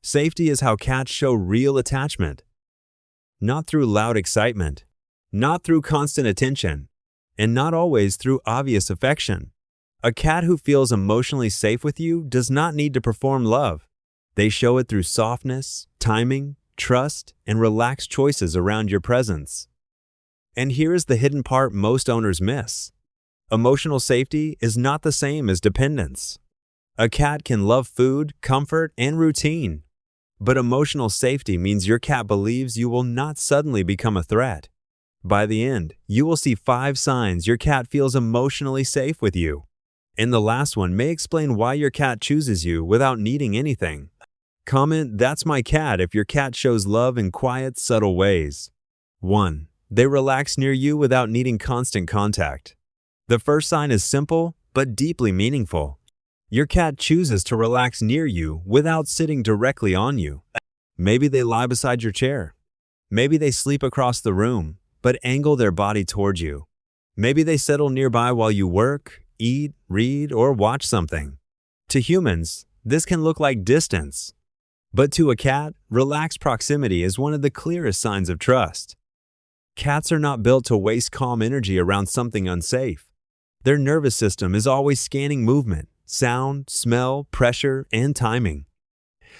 Safety is how cats show real attachment. Not through loud excitement, not through constant attention, and not always through obvious affection. A cat who feels emotionally safe with you does not need to perform love. They show it through softness, timing, trust, and relaxed choices around your presence. And here is the hidden part most owners miss. Emotional safety is not the same as dependence. A cat can love food, comfort, and routine. But emotional safety means your cat believes you will not suddenly become a threat. By the end, you will see 5 signs your cat feels emotionally safe with you. And the last one may explain why your cat chooses you without needing anything. Comment, "That's my cat," if your cat shows love in quiet, subtle ways. 1. They relax near you without needing constant contact. The first sign is simple, but deeply meaningful. Your cat chooses to relax near you without sitting directly on you. Maybe they lie beside your chair. Maybe they sleep across the room, but angle their body toward you. Maybe they settle nearby while you work, eat, read, or watch something. To humans, this can look like distance. But to a cat, relaxed proximity is one of the clearest signs of trust. Cats are not built to waste calm energy around something unsafe. Their nervous system is always scanning movement, sound, smell, pressure, and timing.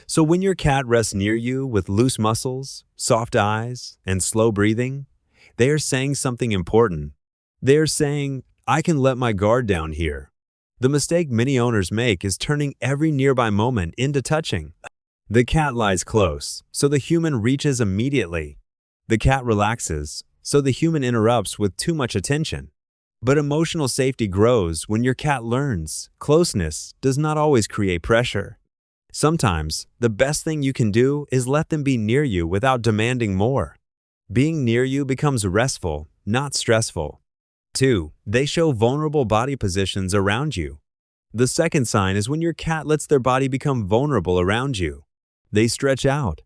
So when your cat rests near you with loose muscles, soft eyes, and slow breathing, they are saying something important. They are saying, "I can let my guard down here." The mistake many owners make is turning every nearby moment into touching. The cat lies close, so the human reaches immediately. The cat relaxes, so the human interrupts with too much attention. But emotional safety grows when your cat learns closeness does not always create pressure. Sometimes, the best thing you can do is let them be near you without demanding more. Being near you becomes restful, not stressful. 2. They show vulnerable body positions around you. The second sign is when your cat lets their body become vulnerable around you. They stretch out.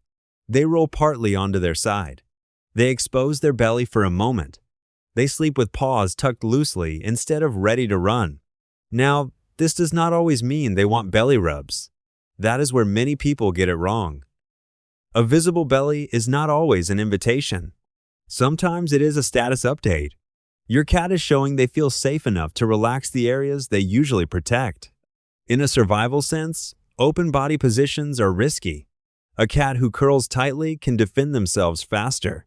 They roll partly onto their side. They expose their belly for a moment. They sleep with paws tucked loosely instead of ready to run. Now, this does not always mean they want belly rubs. That is where many people get it wrong. A visible belly is not always an invitation. Sometimes it is a status update. Your cat is showing they feel safe enough to relax the areas they usually protect. In a survival sense, open body positions are risky. A cat who curls tightly can defend themselves faster.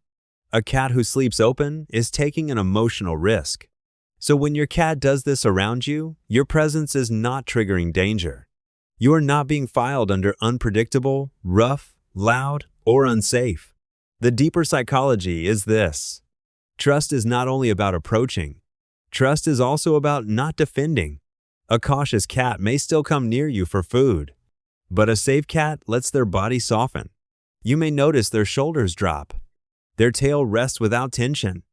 A cat who sleeps open is taking an emotional risk. So when your cat does this around you, your presence is not triggering danger. You are not being filed under unpredictable, rough, loud, or unsafe. The deeper psychology is this. Trust is not only about approaching. Trust is also about not defending. A cautious cat may still come near you for food, but a safe cat lets their body soften. You may notice their shoulders drop. Their tail rests without tension.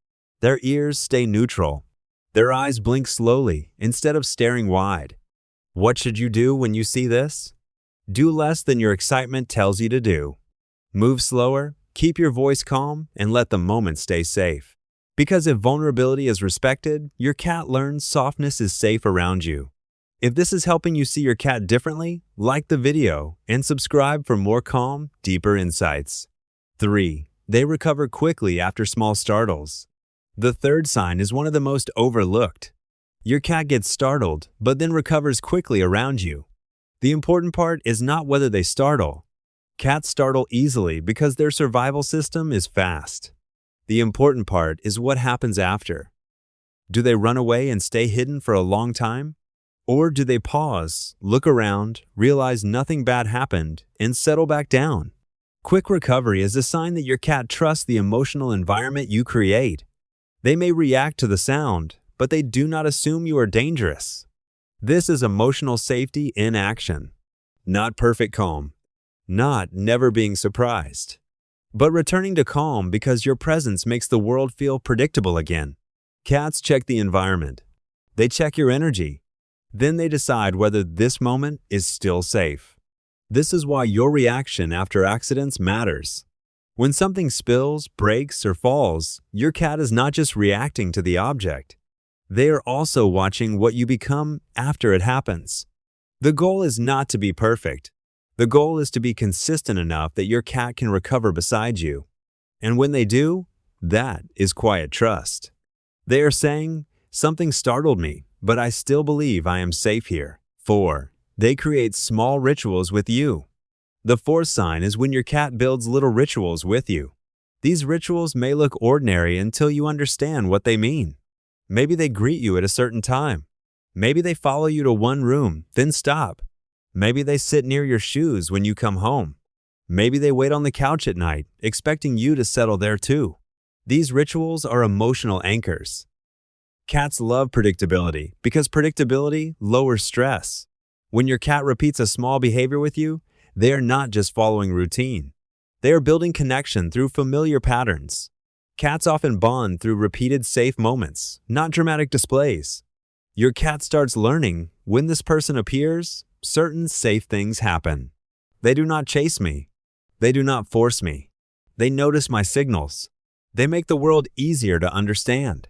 Their ears stay neutral. Their eyes blink slowly instead of staring wide. What should you do when you see this? Do less than your excitement tells you to do. Move slower, keep your voice calm, and let the moment stay safe. Because if vulnerability is respected, your cat learns softness is safe around you. If this is helping you see your cat differently, like the video and subscribe for more calm, deeper insights. 3. They recover quickly after small startles. The third sign is one of the most overlooked. Your cat gets startled, but then recovers quickly around you. The important part is not whether they startle. Cats startle easily because their survival system is fast. The important part is what happens after. Do they run away and stay hidden for a long time? Or do they pause, look around, realize nothing bad happened, and settle back down? Quick recovery is a sign that your cat trusts the emotional environment you create. They may react to the sound, but they do not assume you are dangerous. This is emotional safety in action. Not perfect calm. Not never being surprised. But returning to calm because your presence makes the world feel predictable again. Cats check the environment. They check your energy. Then they decide whether this moment is still safe. This is why your reaction after accidents matters. When something spills, breaks, or falls, your cat is not just reacting to the object. They are also watching what you become after it happens. The goal is not to be perfect. The goal is to be consistent enough that your cat can recover beside you. And when they do, that is quiet trust. They are saying, "Something startled me, but I still believe I am safe here." 4. They create small rituals with you. The fourth sign is when your cat builds little rituals with you. These rituals may look ordinary until you understand what they mean. Maybe they greet you at a certain time. Maybe they follow you to one room, then stop. Maybe they sit near your shoes when you come home. Maybe they wait on the couch at night, expecting you to settle there too. These rituals are emotional anchors. Cats love predictability because predictability lowers stress. When your cat repeats a small behavior with you, they are not just following routine. They are building connection through familiar patterns. Cats often bond through repeated safe moments, not dramatic displays. Your cat starts learning, when this person appears, certain safe things happen. They do not chase me. They do not force me. They notice my signals. They make the world easier to understand.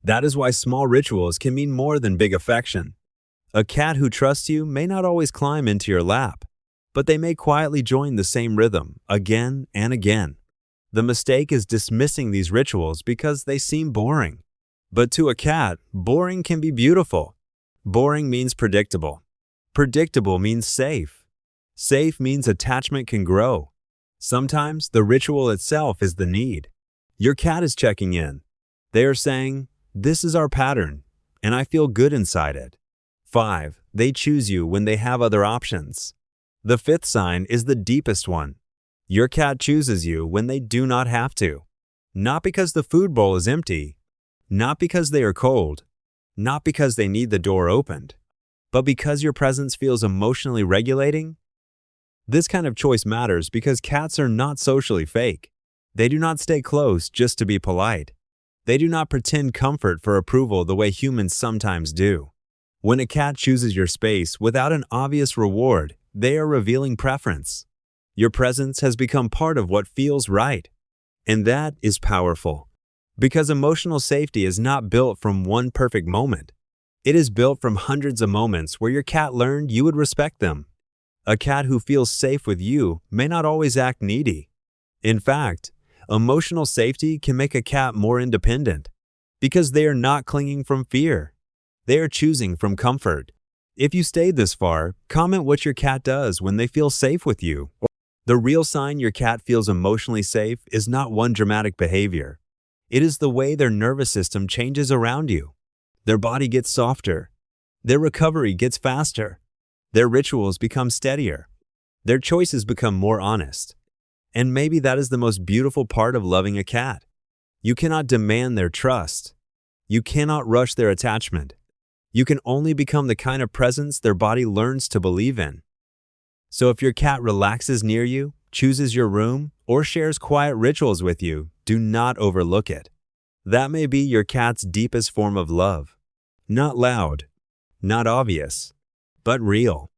That is why small rituals can mean more than big affection. A cat who trusts you may not always climb into your lap, but they may quietly join the same rhythm again and again. The mistake is dismissing these rituals because they seem boring. But to a cat, boring can be beautiful. Boring means predictable. Predictable means safe. Safe means attachment can grow. Sometimes the ritual itself is the need. Your cat is checking in. They are saying, "This is our pattern, and I feel good inside it." 5. They choose you when they have other options. The fifth sign is the deepest one. Your cat chooses you when they do not have to. Not because the food bowl is empty, not because they are cold, not because they need the door opened, but because your presence feels emotionally regulating. This kind of choice matters because cats are not socially fake. They do not stay close just to be polite. They do not pretend comfort for approval the way humans sometimes do. When a cat chooses your space without an obvious reward, they are revealing preference. Your presence has become part of what feels right. And that is powerful. Because emotional safety is not built from one perfect moment. It is built from hundreds of moments where your cat learned you would respect them. A cat who feels safe with you may not always act needy. In fact, emotional safety can make a cat more independent because they are not clinging from fear. They are choosing from comfort. If you stayed this far, comment what your cat does when they feel safe with you. The real sign your cat feels emotionally safe is not one dramatic behavior. It is the way their nervous system changes around you. Their body gets softer. Their recovery gets faster. Their rituals become steadier. Their choices become more honest. And maybe that is the most beautiful part of loving a cat. You cannot demand their trust. You cannot rush their attachment. You can only become the kind of presence their body learns to believe in. So if your cat relaxes near you, chooses your room, or shares quiet rituals with you, do not overlook it. That may be your cat's deepest form of love. Not loud, not obvious, but real.